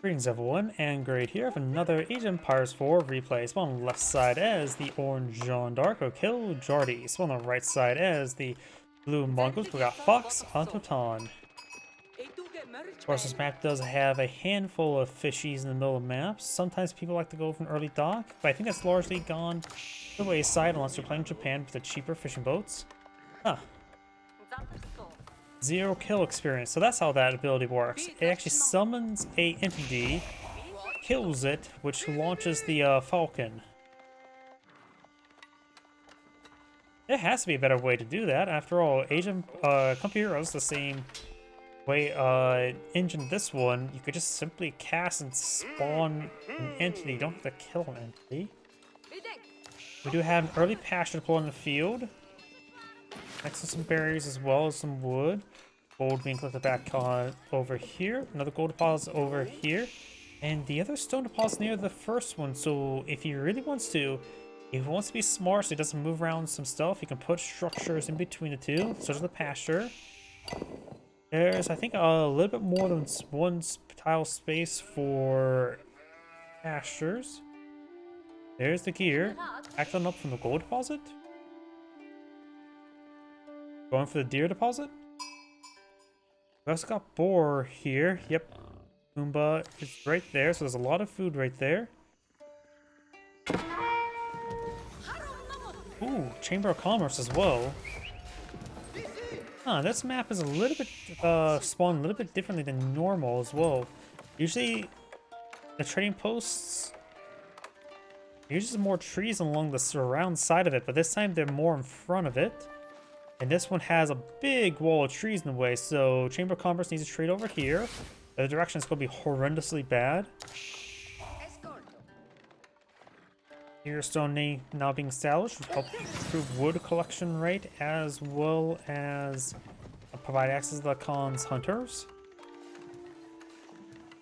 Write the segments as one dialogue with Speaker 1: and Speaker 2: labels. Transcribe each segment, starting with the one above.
Speaker 1: Greetings everyone, and great here. I have another Age of Empires 4 replay. So on the left side as the orange Jeanne d'Arc or Kiljardi. So on the right side as the blue Mongols, we got Fox.Anotand. Of course, this map does have a handful of fishies in the middle of maps. Sometimes people like to go for an early dock, but I think that's largely gone to the wayside unless you're playing Japan with the cheaper fishing boats. Huh. 0 kill experience. So that's how that ability works. It actually summons a entity, kills it, which launches the falcon. There has to be a better way to do that. After all, Asian Heroes the same way engine this one. You could just simply cast and spawn an entity. You don't have to kill an entity. We do have an early pasture deployed in the field. Next to some berries as well as some wood. Gold being collected back over here. Another gold deposit over here. And the other stone deposit near the first one. So if he really wants to, if he wants to be smart so he doesn't move around some stuff, he can put structures in between the two, such as the pasture. There's, I think, a little bit more than one tile space for pastures. There's the gear. Back on up from the gold deposit. Going for the deer deposit. We also got boar here. Yep. Pumbaa is right there, so there's a lot of food right there. Ooh, Chamber of Commerce as well. Huh, this map is a little bit spawned a little bit differently than normal as well. Usually the trading posts uses more trees along the surround side of it, but this time they're more in front of it. And this one has a big wall of trees in the way, so Chamber of Commerce needs to trade over here. The direction is going to be horrendously bad. Here, stone now being established will help improve wood collection rate as well as provide access to the Khan's hunters.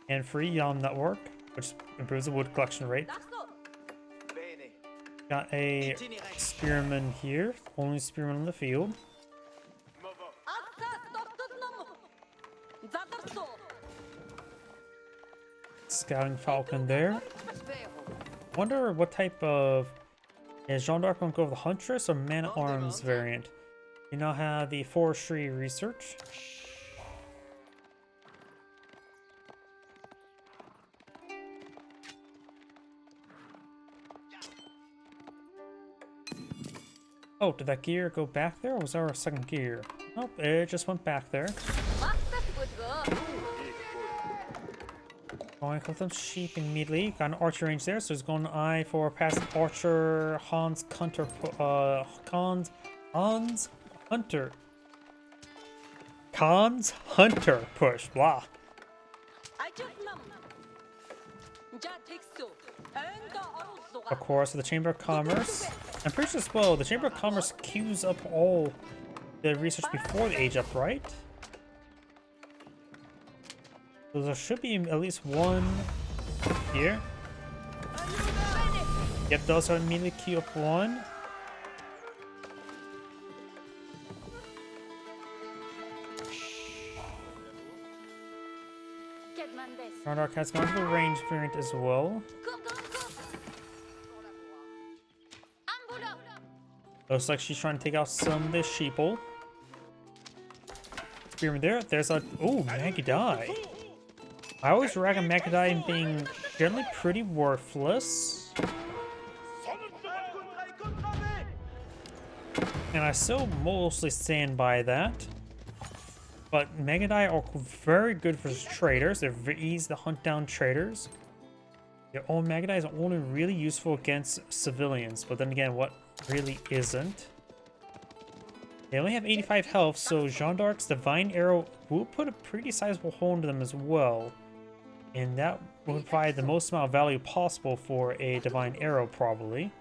Speaker 1: And free Yam network, which improves the wood collection rate. Got a spearman here, only spearman in the field. Scouting falcon there. Wonder what type of... Is Jeanne d'Arc going to go with the Huntress or Man-at-Arms variant? You now have the forestry research. Oh, did that gear go back there or was there a second gear? Nope, it just went back there. Going to collect them sheep immediately. Got an archer range there, so he's going to eye for passive archer Hans Hunter. Khan's Hunter push. Blah. Of course, the Chamber of Commerce. I'm pretty sure as well, the Chamber of Commerce queues up all the research before the age up, right? So there should be at least one here. Yep, those are immediately queue up one. Jeanne d'Arc has gone to the range variant as well. Looks like she's trying to take out some of this sheeple. Spearman there. There's a... Ooh, Magadai. I always reckon Magadai being generally pretty worthless. And I still mostly stand by that. But Magadai are very good for traders. They're very easy to hunt down traders. Their own Magadai is only really useful against civilians. But then again, what really isn't? They only have 85 health, so Jeanne d'Arc's Divine Arrow will put a pretty sizable hole into them as well. And that will provide the most amount of value possible for a Divine Arrow, probably.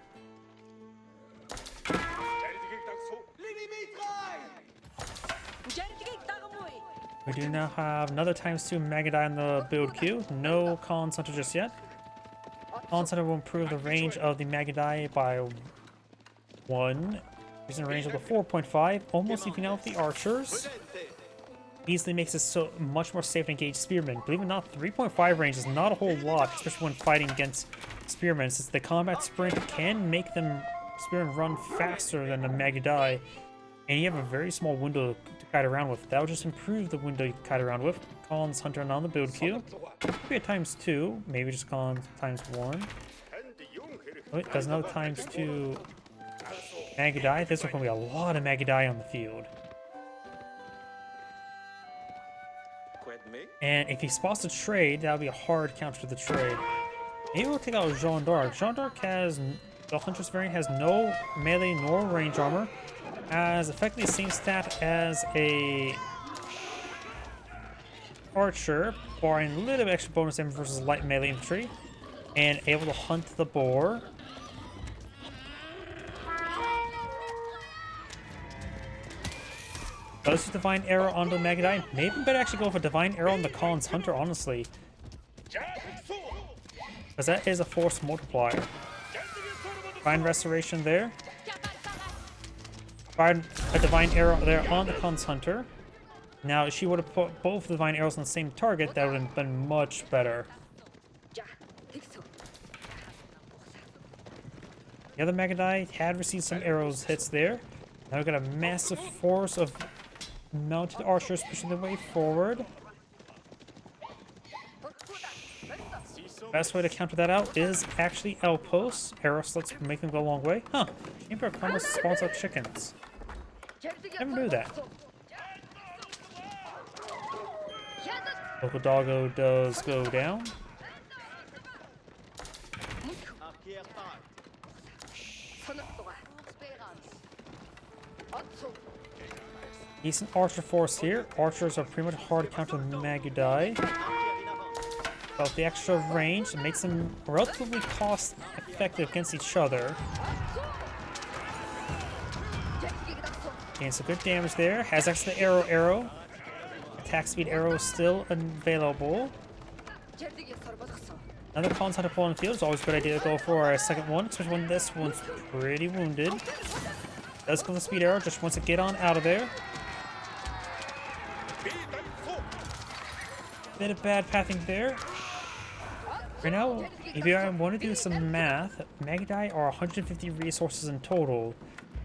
Speaker 1: We do now have another ×2 Magadai in the build queue. No Khan's Hunter just yet. Khan's Hunter will improve the range of the Magadai by 1. Using a range of the 4.5, almost even out with the archers. easily makes it so much more safe to engage spearmen. Believe it or not, 3.5 range is not a whole lot, especially when fighting against spearmen, since the combat sprint can make them spearmen run faster than the Magadai, and you have a very small window to kite around with. That will just improve the window you can kite around with. Collins Hunter on the build queue. Maybe a ×2, maybe just Collins ×1. Wait, there's another ×2 Magadai. There's going to be a lot of Magadai on the field. And if he spots a trade, that'll be a hard counter to the trade. Maybe we'll take out Jeanne d'Arc. Jeanne d'Arc has, the Huntress variant has no melee nor range armor, has effectively the same stat as a archer, barring a little bit of extra bonus damage versus light melee infantry, and able to hunt the boar. Does use Divine Arrow onto the Magadai. Maybe better actually go for Divine Arrow on the Collins Hunter, honestly. Because that is a force multiplier. Divine Restoration there. Fired a Divine Arrow there on the Collins Hunter. Now, if she would have put both Divine Arrows on the same target, that would have been much better. The other Magadai had received some arrows hits there. Now we've got a massive force of mounted archers pushing their way forward. Best way to counter that out is actually outposts. Arrow slits make them go a long way. Huh. Chamber of Commerce spawns out chickens. Never knew that. Local doggo does go down. Decent archer force here. Archers are pretty much hard to counter the Magadai. But with the extra range, it makes them relatively cost effective against each other. Gain some good damage there. Has extra arrow. Attack speed arrow is still available. Another Collins Hunter pull on the field. It's always a good idea to go for a second one, especially when this one's pretty wounded. Does go the speed arrow, just wants to get on out of there. Bit of bad pathing there. Right now, if you want to do some math, Magadai are 150 resources in total.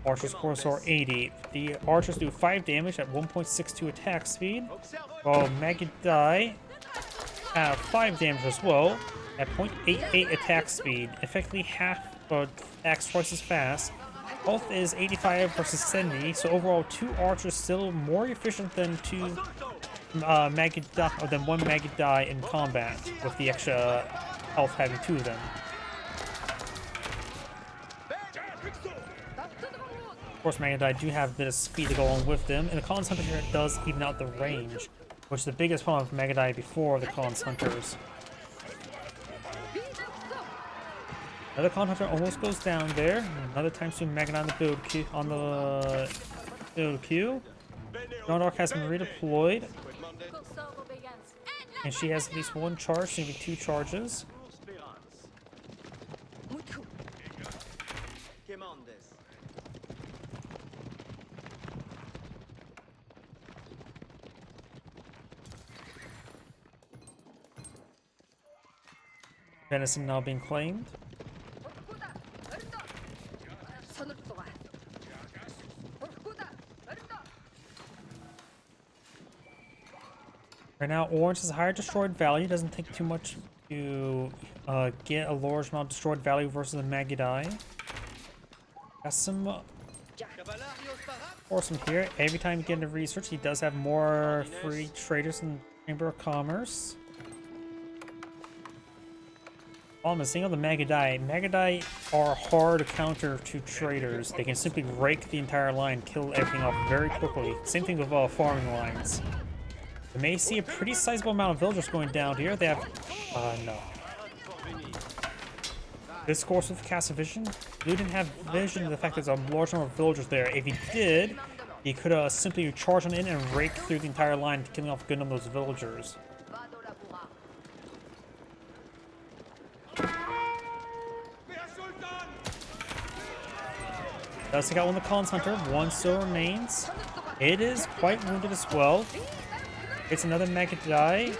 Speaker 1: Archers, of course, are 80. The archers do 5 damage at 1.62 attack speed, while Magadai have 5 damage as well at 0.88 attack speed. Effectively half, attacks twice as fast. Health is 85 versus 70, so overall 2 archers still more efficient than 2 Magadai, or than 1 Magadai in combat, with the extra health having 2 of them. Of course, Magadai do have a bit of speed to go along with them, and the Collins Hunter here does even out the range, which is the biggest problem of Magadai before the Collins Hunters. Another Collins Hunter almost goes down there. Another ×2 Magadai on the build queue. Jeanne d'Arc has been redeployed. And she has at least 1 charge, maybe 2 charges. Venison now being claimed. Right now, Orange has a higher destroyed value. Doesn't take too much to get a large amount of destroyed value versus the Magadai. Got some force from here. Every time you get into research, he does have more free traders in the Chamber of Commerce. Problem is, seeing all the Magadai are hard to counter to traders. They can simply rake the entire line, kill everything off very quickly. Same thing with farming lines. We may see a pretty sizable amount of villagers going down here. They have... no. This course with Cast of Vision, Blue didn't have vision of the fact there's a large number of villagers there. If he did, he could have simply charged on in and raked through the entire line, killing off a good number of those villagers. Does take out one of the Collins Hunter. 1 still remains. It is quite wounded as well. It's another mega die.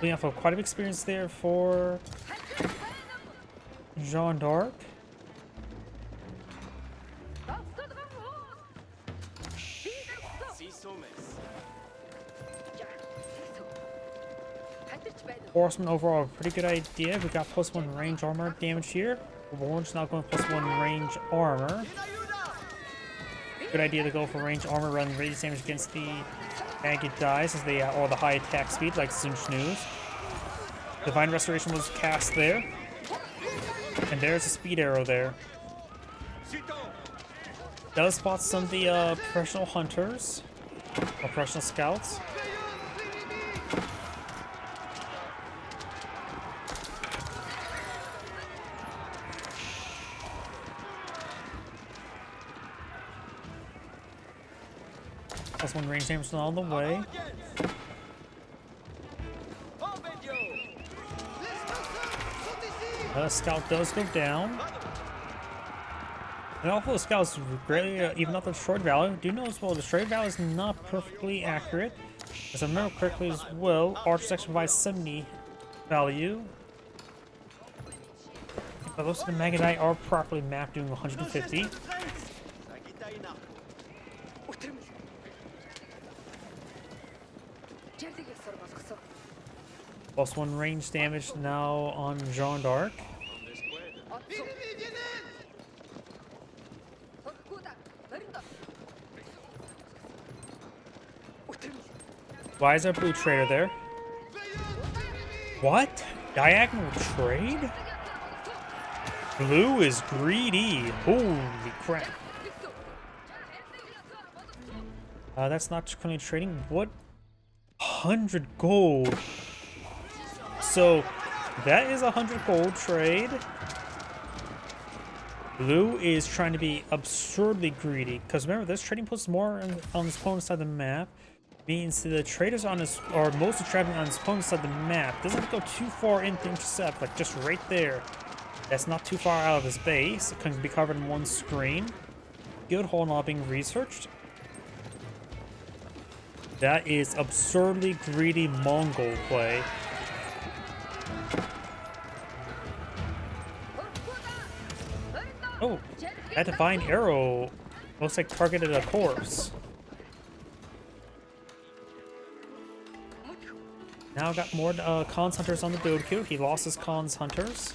Speaker 1: We have quite a bit of experience there for Jeanne d'Arc. Horseman overall, a pretty good idea. We got +1 range armor damage here. Orange now going +1 range armor. Good idea to go for range armor rather than radius damage against the maggot dies as they all the high attack speed like Zinch News. Divine Restoration was cast there. And there's a speed arrow there. Does spot some of the professional hunters or professional scouts. +1 range damage on the way. Scout does go down. And although the Scout's greatly even up the destroyed value, do know as well the destroyed value is not perfectly accurate. As I remember correctly as well, Archer section provides 70 value. But most of the Magadite are properly mapped doing 150. +1 range damage now on Jeanne d'Arc. Why is there a blue trader there? What? Diagonal trade? Blue is greedy. Holy crap. That's not currently trading. What? 100 gold. So that is 100 gold trade. Blue is trying to be absurdly greedy because remember this trading post is more on his opponent's side of the map. Means the traders on his or mostly traveling on his opponent's side of the map doesn't go too far in to intercept, like just right there. That's not too far out of his base. It can be covered in one screen. Guild hall not being researched. That is absurdly greedy Mongol play. Oh, that divine arrow looks like targeted a corpse. Now got more Khans hunters on the build queue. He lost his Khans hunters.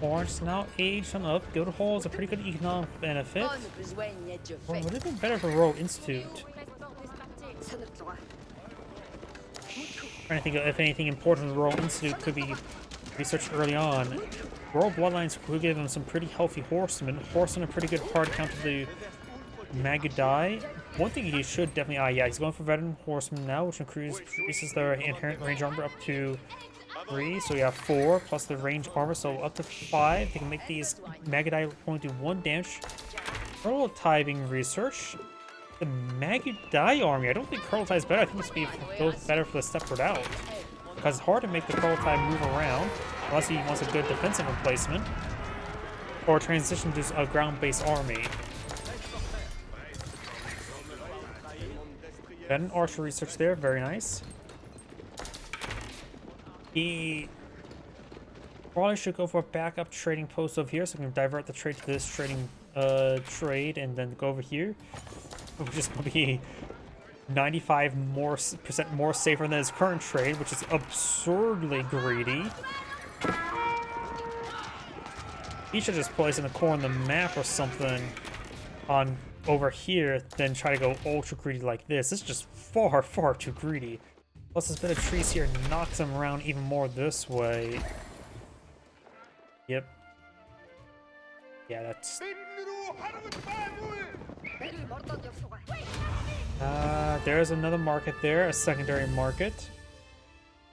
Speaker 1: Orange now aged on up. Guild hall is a pretty good economic benefit. Well, would have been better for Royal Institute. Trying to think of if anything important in the Royal Institute could be researched early on. Royal Bloodlines could give them some pretty healthy horsemen. Horsemen are pretty good hard counter to the Magadai. One thing he should definitely yeah, he's going for veteran horsemen now, which increases their inherent range armor up to 3, so you have 4 plus the range armor, so up to 5. They can make these Magadai only do 1 damage. Prototype being researched. The Magadai army, I don't think prototype is better. I think it's be both better for the stepward out. Because it's hard to make the prototype move around unless he wants a good defensive replacement. Or transition to a ground-based army. Then archer research there, very nice. He probably should go for a backup trading post over here so we can divert the trade to this trading trade and then go over here. Which is going to be 95% more safer than his current trade, which is absurdly greedy. He should just place in a corner on the map or something on over here, then try to go ultra greedy like this. This is just far, far too greedy. Plus this bit of trees here knocks him around even more this way. Yep. Yeah, that's... there's another market there, a secondary market.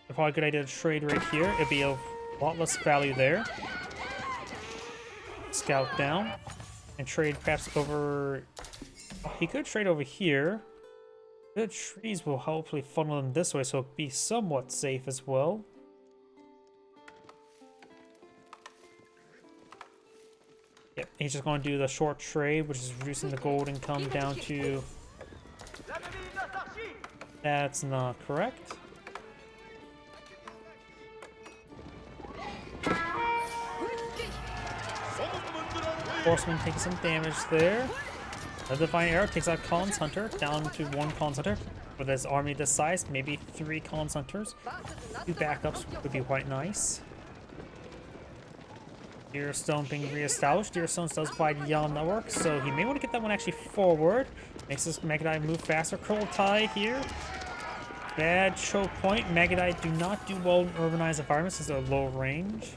Speaker 1: It's probably a good idea to trade right here. It'd be a lot less value there. Scout down. And trade perhaps over... Oh, he could trade over here. The trees will hopefully funnel him this way, so it'll be somewhat safe as well. Yep, he's just going to do the short trade, which is reducing the gold income down to... That's not correct. Horseman taking some damage there. The Divine Arrow takes out Khan's Hunter, down to 1 Khan's Hunter. With his army this size, maybe 3 Khan's Hunters. 2 backups would be quite nice. Deer Stone being re-established. Deer Stone does provide Jeanne network, so he may want to get that one actually forward. Makes this Megadai move faster. Kurultai here. Bad choke point. Megadai do not do well in urbanized environments since they're low range.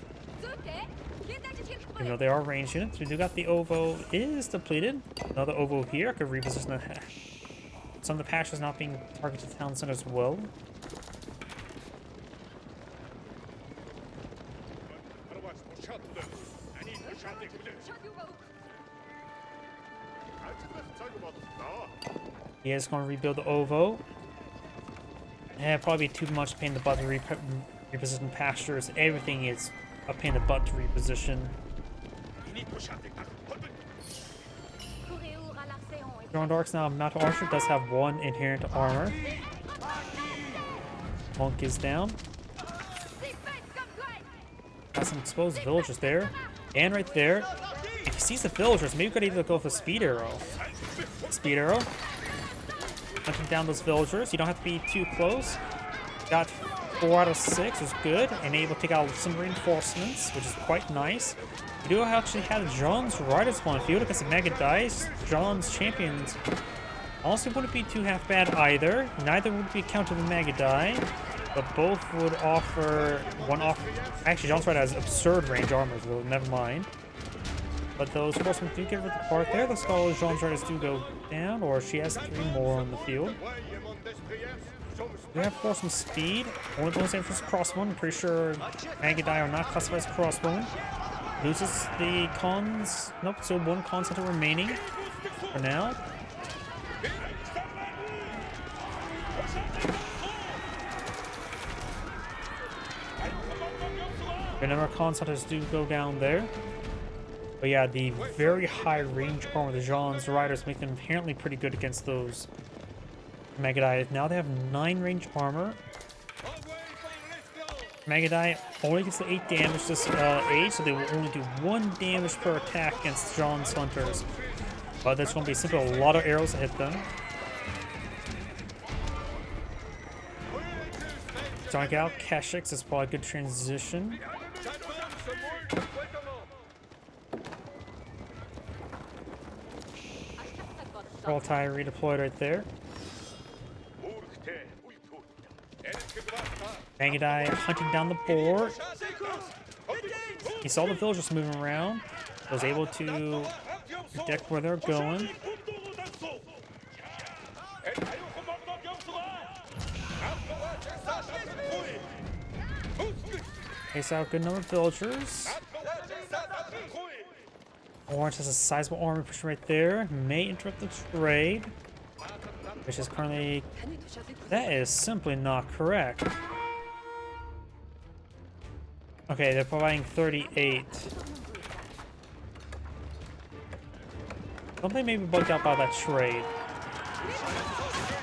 Speaker 1: Even though they are ranged units, we do got the Ovo is depleted. Another Ovo here. I could reposition the some of the patches not being targeted to town center as well. He is going to rebuild the Ovo. And probably too much pain in the butt to reposition pastures. Everything is a pain in the butt to reposition. Drone Dark's now Mount Archer does have 1 inherent armor. Monk is down. Got some exposed villagers there. And right there. If he sees the villagers, maybe we could either go for Speed Arrow. Speed Arrow. Hunting down those villagers. You don't have to be too close. Got 4 out of 6 is good. And able to take out some reinforcements, which is quite nice. We do actually have Jeanne's Riders one field against the Mega Dice. Jeanne's champions honestly wouldn't be too half bad either. Neither would be counter the Mega Die, but both would offer Actually, Jeanne's Rider has absurd range armor, so never mind. But those horsemen do get rid of the part there. The Scholar Jeanne's Riders do go down, or she has 3 more on the field. We have horseman speed. Only the ones aim for crossbone. I'm pretty sure Mega Die are not classified as crossbone. Loses the cons. Nope, so 1 con center remaining for now. A number of con centers do go down there. But yeah, the very high range armor of the Jeanne's Riders make them inherently pretty good against those Megadai. Now they have 9 range armor. Megadai only gets the 8 damage this age, so they will only do 1 damage per attack against Jeanne's Hunters. But there's going to be simply a lot of arrows to hit them. Drawing out Kashix is probably a good transition. Kurultai redeployed right there. Megadai hunting down the board. He saw the villagers moving around. Was able to predict where they're going. Takes out a good number of villagers. Orange has a sizable army push right there. May interrupt the trade, which is currently... That is simply not correct. Okay, they're providing 38. Something may be bugged out by that trade.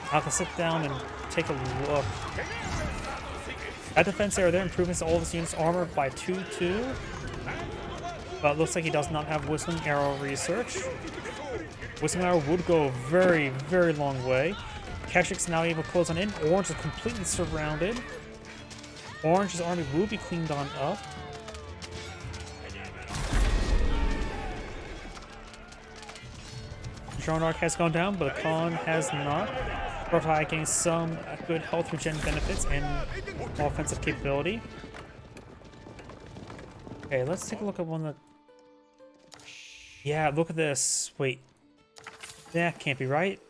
Speaker 1: I'll have to sit down and take a look. That defense area there improves all of his units' armor by 2-2. But it looks like he does not have Whistling Arrow research. Whistling Arrow would go a very, very long way. Kashik's now able to close on in. Orange is completely surrounded. Orange's army will be cleaned on up. Drone Arc has gone down, but Khan has not. Kurultai getting some good health regen benefits and offensive capability. Okay, let's take a look at one that... Yeah, look at this. Wait. That can't be right.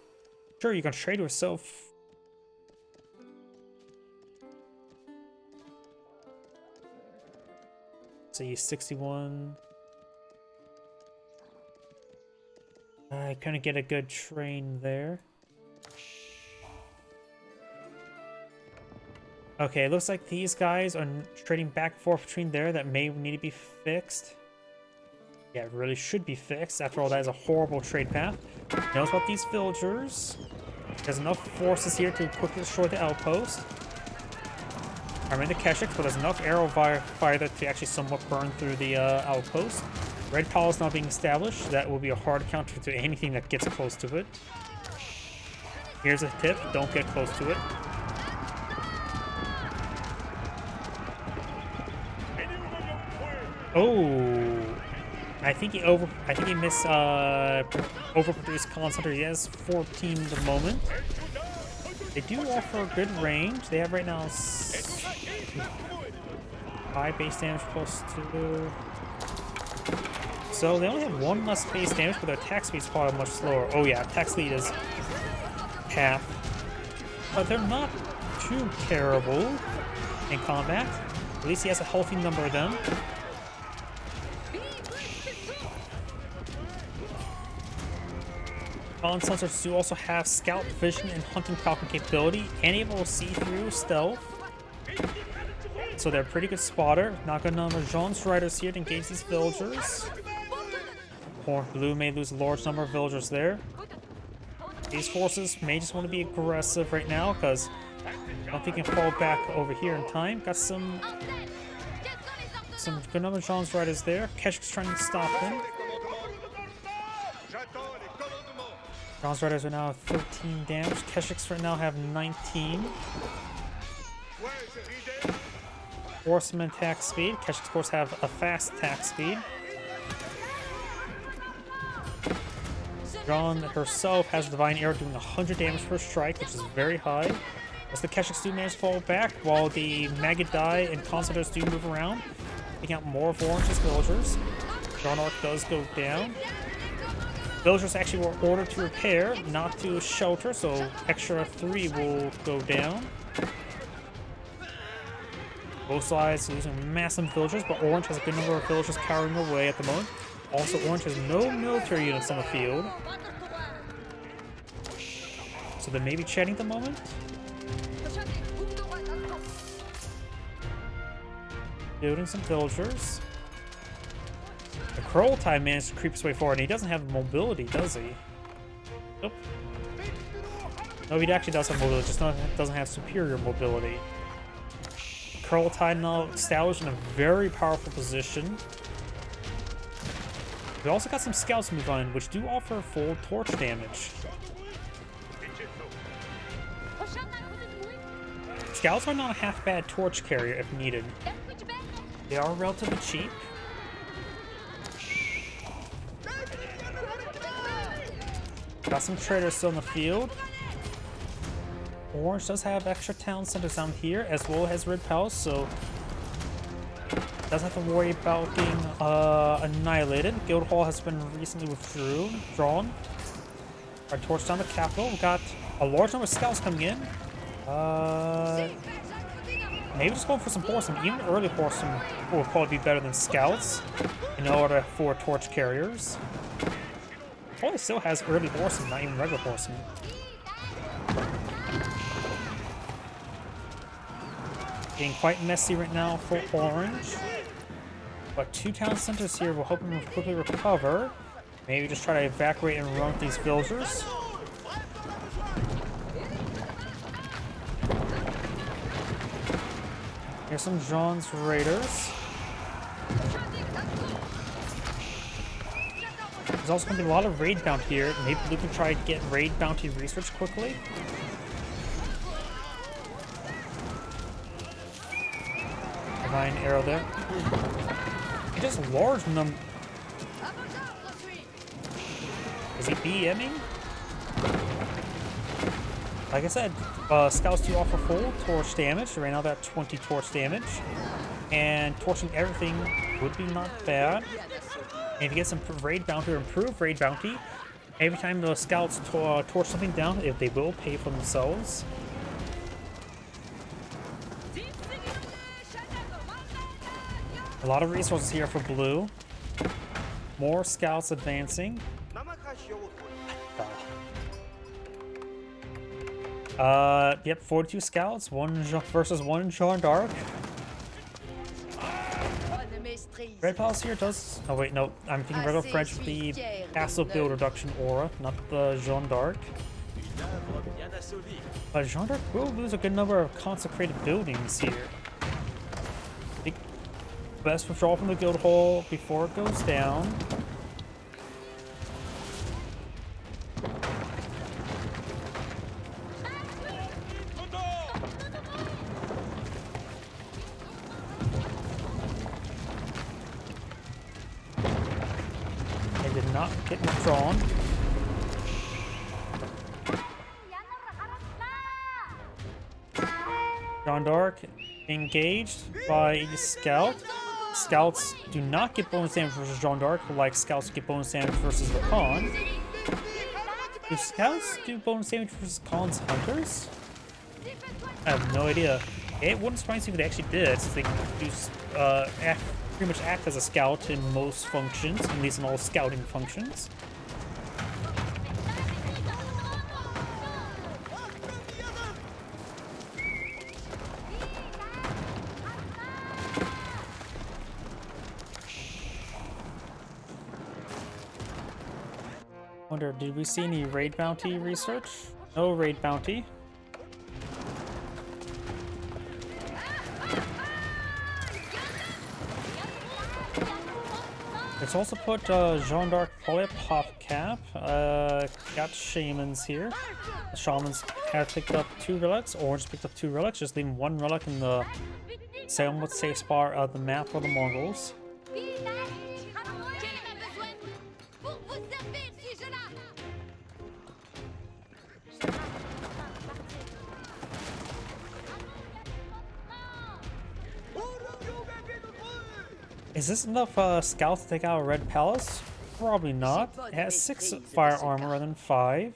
Speaker 1: Sure, you can trade yourself. see, 61. I couldn't get a good train there. Okay, it looks like these guys are trading back and forth between there. That may need to be fixed. Yeah, it really should be fixed. After all, that is a horrible trade path. Notice about these villagers. There's enough forces here to quickly destroy the outpost. I'm in the Keshik, but there's enough arrow fire there to actually somewhat burn through the outpost. Red Palace now being established. That will be a hard counter to anything that gets close to it. Here's a tip: don't get close to it. Oh, I think he missed overproduced concentrator. He has 14 at the moment. They do offer good range. They have right now 5 base damage plus 2. So they only have 1 less base damage, but their attack speed is probably much slower. Oh yeah, attack speed is half. But they're not too terrible in combat. At least he has a healthy number of them. Fallen Sensors do also have scout vision and hunting falcon capability, and able to see through stealth. So they're a pretty good spotter. Not gonna number Jeanne's riders here to engage these villagers. Or Blue may lose a large number of villagers there. These forces may just want to be aggressive right now because I don't think they can fall back over here in time. Got some good number of Jeanne's riders there. Keshik's trying to stop them. Jeanne's riders are now 13 damage. Keshik's right now have 19. Horseman attack speed. Keshik's of course have a fast attack speed. Jeanne herself has a divine arrow doing 100 damage per strike, which is very high. As the Keshiks do manage to fall back, while the Magadai and Concentrators do move around, taking out more of Orange's villagers. Jeanne Arc does go down. Villagers actually were ordered to repair, not to shelter, so extra 3 will go down. Both sides losing massive villagers, but Orange has a good number of villagers cowering away at the moment. Also, Orange has no military units on the field. So they may be chatting at the moment. Building some villagers. The Kurultai managed to creep his way forward, and he doesn't have mobility, does he? Nope. No, he actually does have mobility, just doesn't have superior mobility. Kurultai now established in a very powerful position. We also got some scouts to move on, which do offer full torch damage. Scouts are not a half bad torch carrier if needed. They are relatively cheap. Got some traders still in the field. Orange does have extra town centers down here, as well as Red Palace, so doesn't have to worry about being annihilated. Guildhall has been recently withdrawn. Our torch down the capital. We've got a large number of scouts coming in. Maybe just going for some horsemen. Even early horsemen will probably be better than scouts in order for torch carriers. Probably still has early horsemen, not even regular horsemen. Getting quite messy right now for Orange. But 2 town centers here will help him quickly recover. Maybe just try to evacuate and run with these villagers. Here's some Jeanne's raiders. There's also going to be a lot of raid bounty here. Maybe Luke can try to get raid bounty research quickly. Divine arrow there. He does a large number. Is he BMing? Like I said, scouts do offer full torch damage. Right now they're at 20 torch damage. And torching everything would be not bad. And if you get some raid bounty or improved raid bounty, every time the scouts torch something down, if they will pay for themselves. A lot of resources here for blue. More scouts advancing. Yep, 42 scouts, versus one Jeanne d'Arc. Red Palace here does... Oh wait, no, I'm thinking Red French with the castle build reduction aura, not the Jeanne d'Arc. But Jeanne d'Arc will lose a good number of consecrated buildings here. Best withdraw from the guild hall before it goes down. They did not get withdrawn. Jeanne d'Arc engaged by a scout. Scouts do not get bonus damage versus Jeanne d'Arc, like scouts get bonus damage versus the Khan. Do scouts do bonus damage versus Khan's hunters? I have no idea. It wouldn't surprise me if they actually did, since they do pretty much act as a scout in most functions, at least in all scouting functions. Wonder, did we see any raid bounty research? No raid bounty. Let's also put Jeanne d'Arc probably a pop cap. Got shamans here. The shamans have picked up 2 relics. Orange picked up 2 relics, just leaving 1 relic in the somewhat safe spot of the map for the Mongols. Is this enough scouts to take out a Red Palace? Probably not. It has 6 fire armor rather than 5.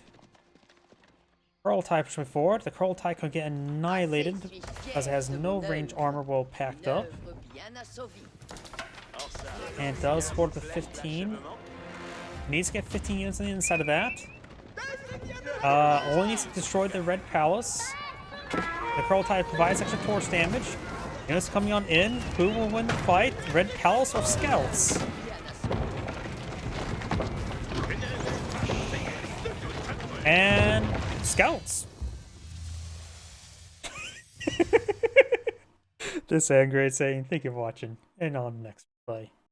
Speaker 1: Curl tie pushed forward. The curl tie could get annihilated because it has no range armor well packed up. And it does support the 15. Needs to get 15 units on the inside of that. Only needs to destroy the Red Palace. The curl tie provides extra torch damage. Units coming on in. Who will win the fight? Red Palace or Scouts? And Scouts. This is Great saying thank you for watching, and on the next play.